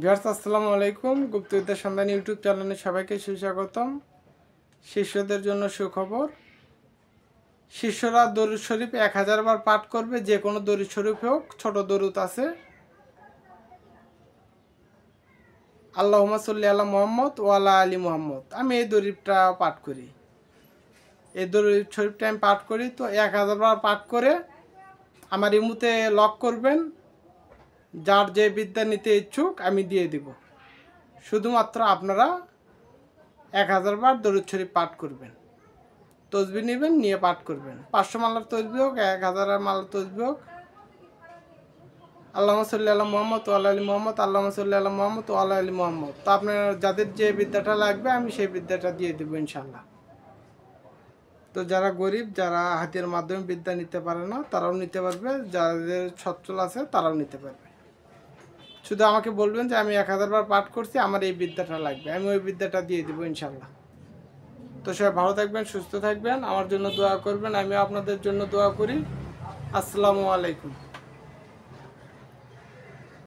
Viewers আসসালামু আলাইকুম। গুপ্তবিদ্যা সন্ধান ইউটিউব চ্যানেলে সবাইকে সুস্বাগতম। শিষ্যদের জন্য সুখবর, শিষ্যরা দরুদ শরীফ 1000 বার পাঠ করবে। যে কোনো দরুদ শরীফ হোক, ছোট দরুদ আছে, আল্লাহুম্মা সাল্লি আলা মুহাম্মদ ওয়া আলা আলি মুহাম্মদ। আমি এই দরুদটা পাঠ করি, এই দরুদ শরীফটা আমি পাঠ করি। তো 1000 বার পাঠ করে আমার ইমুতে লক করবেন। যার যে বিদ্যা নিতে ইচ্ছুক আমি দিয়ে দিব। শুধুমাত্র আপনারা 1000 বার দরুদ শরীফ পাঠ করবেন, তসবি নেবেন, নিয়ে পাঠ করবেন। 500 মালার তসবি হোক, 1000 মালার তসবি হোক, আল্লাহুম্মা সাল্লি আলা মুহাম্মদ ওয়া আলা আলি মুহাম্মদ, আল্লাহুম্মা সাল্লি আলা মুহাম্মদ ওয়া আলা আলি মুহাম্মদ। তো আপনার যাদের যে বিদ্যাটা লাগবে আমি সেই বিদ্যাটা দিয়ে দেবো ইনশাল্লাহ। তো যারা গরিব, যারা হাতের মাধ্যমে বিদ্যা নিতে পারে না, তারাও নিতে পারবে। যাদের সচ্ছল আছে তারাও নিতে পারবে। শুধু আমাকে বলবেন যে আমি 1000 বার পাঠ করছি, আমার এই বিদ্যাটা লাগবে, আমি ওই বিদ্যাটা দিয়ে দেবো ইনশাল্লাহ। তো সবাই ভালো থাকবেন, সুস্থ থাকবেন, আমার জন্য দোয়া করবেন, আমিও আপনাদের জন্য দোয়া করি। আসসালামু আলাইকুম।